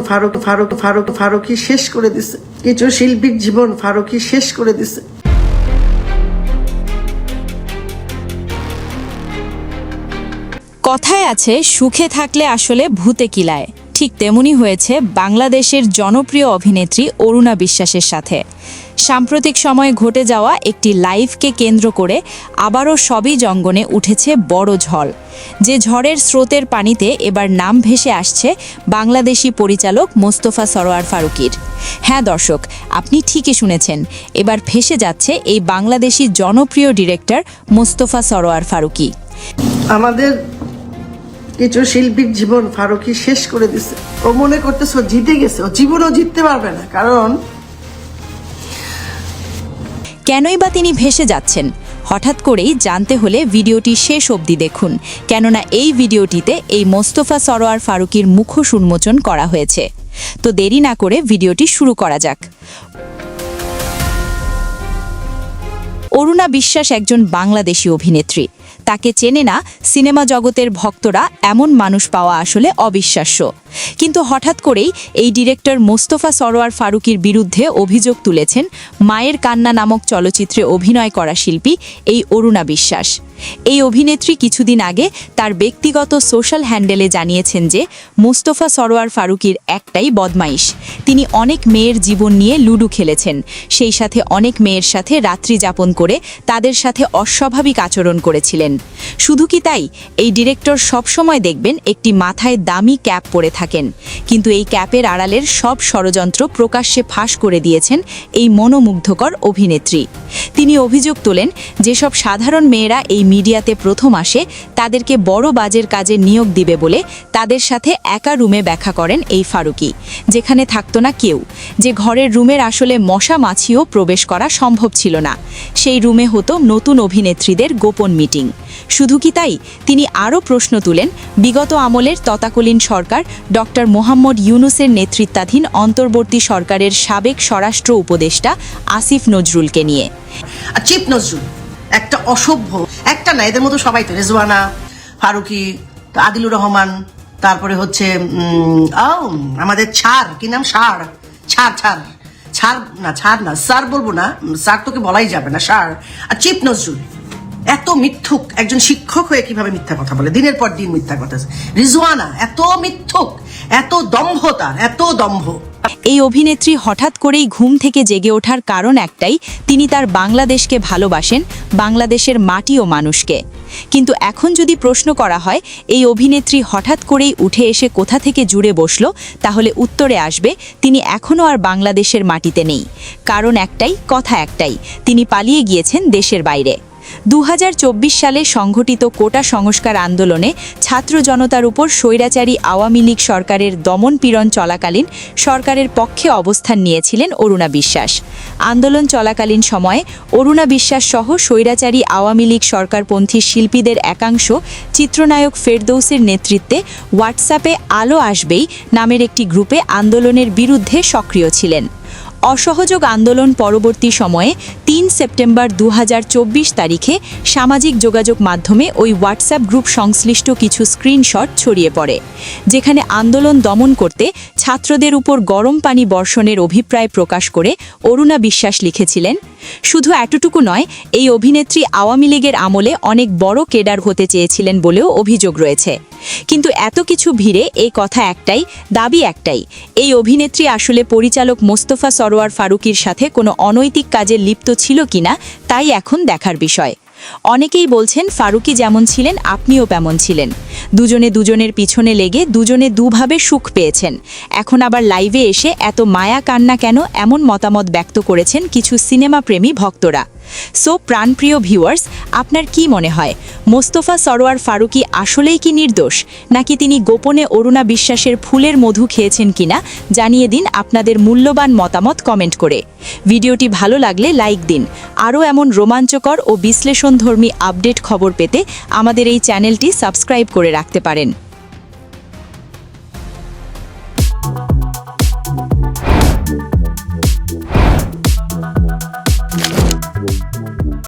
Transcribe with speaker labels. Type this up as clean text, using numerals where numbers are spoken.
Speaker 1: ফারুকী শেষ করে দিছে, কিছু শিল্পীর জীবন ফারুকী শেষ করে দিছে।
Speaker 2: কথায় আছে সুখে থাকলে আসলে ভূতে কিলায়, ঠিক তেমনি হয়েছে বাংলাদেশের জনপ্রিয় অভিনেত্রী অরুণা বিশ্বাসের সাথে। সাম্প্রতিক সময়ে ঘটে যাওয়া একটি লাইভকে কেন্দ্র করে আবারও সবই জঙ্গনে উঠেছে বড় ঝড়। যে ঝড়ের স্রোতের পানিতে এবার নাম ভেসে আসছে বাংলাদেশি পরিচালক মোস্তফা সরোয়ার ফারুকীর। হ্যাঁ দর্শক, আপনি ঠিকই শুনেছেন, এবার ভেসে যাচ্ছে এই বাংলাদেশি জনপ্রিয় ডিরেক্টর মোস্তফা সরোয়ার ফারুকী।
Speaker 1: আমাদের কিছু শিল্পীর জীবন ফারুকী শেষ করে দিছে। ও মনে করতেছে ও জিতে গেছে, ও জীবনও জিততে পারবে না। কারণ
Speaker 2: কেনই বা তিনি ভেসে যাচ্ছেন? হঠাৎ করেই জানতে হলে ভিডিওটি শেষ অবধি দেখুন, কেননা এই ভিডিওটিতে এই মোস্তফা সরোয়ার ফারুকীর মুখোশ উন্মোচন করা হয়েছে। তো দেরি না করে ভিডিওটি শুরু করা যাক। অরুণা বিশ্বাস একজন বাংলাদেশি অভিনেত্রী। তাকে চেনে না সিনেমা জগতের ভক্তরা, এমন মানুষ পাওয়া আসলে অবিশ্বাস্য। কিন্তু হঠাৎ করেই এই ডিরেক্টর মোস্তফা সরোয়ার ফারুকীর বিরুদ্ধে অভিযোগ তুলেছেন মায়ের কান্না নামক চলচ্চিত্রে অভিনয় করা শিল্পী এই অরুণা বিশ্বাস। এই অভিনেত্রী কিছুদিন আগে তার ব্যক্তিগত সোশ্যাল হ্যান্ডেলে জানিয়েছেন যে মোস্তফা সরোয়ার ফারুকীর একটাই বদমাইশ, তিনি অনেক মেয়ের জীবন নিয়ে লুডো খেলেছেন, সেই সাথে অনেক মেয়ের সাথে রাত্রি যাপন করে তাদের সাথে অস্বাভাবিক আচরণ করেছিলেন। শুধু কি তাই, এই ডিরেক্টর সবসময় দেখবেন একটি মাথায় দামি ক্যাপ পরে থাকেন, কিন্তু এই ক্যাপের আড়ালের সব ষড়যন্ত্র প্রকাশ্যে ফাঁস করে দিয়েছেন এই মনোমুগ্ধকর অভিনেত্রী। তিনি অভিযোগ তোলেন যেসব সাধারণ মেয়েরা এই মিডিয়াতে প্রথম আসে তাদেরকে বড় বাজের কাজে নিয়োগ দিবে বলে তাদের সাথে একা রুমে ব্যাখ্যা করেন এই ফারুকী, যেখানে থাকতো না কেউ, যে ঘরের রুমের আসলে মশা মাছিও প্রবেশ করা সম্ভব ছিল না। সেই রুমে হতো নতুন অভিনেত্রীদের গোপন মিটিং। শুধু কি তাই, তিনি আরও প্রশ্ন তুলেন বিগত আমলের তৎকালীন সরকার ডক্টর মোহাম্মদ ইউনুসের নেতৃত্বাধীন অন্তর্বর্তী সরকারের সাবেক স্বরাষ্ট্র উপদেষ্টা আসিফ নজরুলকে নিয়ে।
Speaker 1: চিফ নজরুল একটা অসভ্য, একটা না, এদের মতো সবাই তো, রেজওয়ানা, ফারুকী, আদিলুর রহমান, তারপরে হচ্ছে আমাদের কি নাম, ছাড় না স্যার বলবো না, স্যার তোকে বলাই যাবে না, আর চিফ নজরুল এত মিথ্যুক। একজন শিক্ষক হয়ে কিভাবে মিথ্যা কথা বলে, দিনের পর দিন মিথ্যা কথা। রিজওয়ানা এত মিথ্যুক, এত দম্ভ, তার এত দম্ভ।
Speaker 2: এই অভিনেত্রী হঠাৎ করেই ঘুম থেকে জেগে ওঠার কারণ একটাই, তিনি তার বাংলাদেশকে ভালোবাসেন, বাংলাদেশের মাটি ও মানুষকে। কিন্তু এখন যদি প্রশ্ন করা হয় এই অভিনেত্রী হঠাৎ করেই উঠে এসে কোথা থেকে জুড়ে বসল, তাহলে উত্তরে আসবে তিনি এখনও আর বাংলাদেশের মাটিতে নেই। কারণ একটাই, কথা একটাই, তিনি পালিয়ে গিয়েছেন দেশের বাইরে। 2024 সালে সংঘটিত কোটা সংস্কার আন্দোলনে ছাত্র জনতার উপর স্বৈরাচারী আওয়ামী লীগ সরকারের দমনপীড়ন চলাকালীন সরকারের পক্ষে অবস্থান নিয়েছিলেন অরুণা বিশ্বাস। আন্দোলন চলাকালীন সময়ে অরুণা বিশ্বাস সহ স্বৈরাচারী আওয়ামী লীগ সরকারপন্থী শিল্পীদের একাংশ চিত্রনায়ক ফেরদৌসের নেতৃত্বে হোয়াটসঅ্যাপে আলো আসবেই নামের একটি গ্রুপে আন্দোলনের বিরুদ্ধে সক্রিয় ছিলেন। অসহযোগ আন্দোলন পরবর্তী সময়ে 3 সেপ্টেম্বর 2024 তারিখে সামাজিক যোগাযোগ মাধ্যমে ওই হোয়াটসঅ্যাপ গ্রুপ সংশ্লিষ্ট কিছু স্ক্রিনশট ছড়িয়ে পড়ে, যেখানে আন্দোলন দমন করতে ছাত্রদের উপর গরম পানি বর্ষণের অভিপ্রায় প্রকাশ করে অরুণা বিশ্বাস লিখেছিলেন, শুধু এতটুকু নয়, এই অভিনেত্রী আওয়ামী লীগের আমলে অনেক বড় কেডার হতে চেয়েছিলেন বলেও অভিযোগ রয়েছে। কিন্তু এত কিছু ভিড়ে এই কথা একটাই, দাবি একটাই, এই অভিনেত্রী আসলে পরিচালক মোস্তফা সরোয়ার ফারুকীর সাথে কোনো অনৈতিক কাজে লিপ্ত ছিল কিনা, তাই এখন দেখার বিষয়। অনেকেই বলছেন ফারুকী যেমন ছিলেন আপনিও তেমন ছিলেন, দুজনে দুজনের পিছনে লেগে দুজনে দুভাবে সুখ পেয়েছেন। এখন আবার লাইভে এসে এত মায়া কান্না কেন, এমন মতামত ব্যক্ত করেছেন কিছু সিনেমাপ্রেমী ভক্তরা। সো প্রাণপ্রিয় ভিউয়ার্স, আপনার কি মনে হয় মোস্তফা সরোয়ার ফারুকী আসলেই কি নির্দোষ, নাকি তিনি গোপনে অরুণা বিশ্বাসের ফুলের মধু খেয়েছেন কিনা? জানিয়ে দিন আপনাদের মূল্যবান মতামত কমেন্ট করে। ভিডিওটি ভালো লাগলে লাইক দিন। আরও এমন রোমাঞ্চকর ও বিশ্লেষণধর্মী আপডেট খবর পেতে আমাদের এই চ্যানেলটি সাবস্ক্রাইব করে রাখতে পারেন।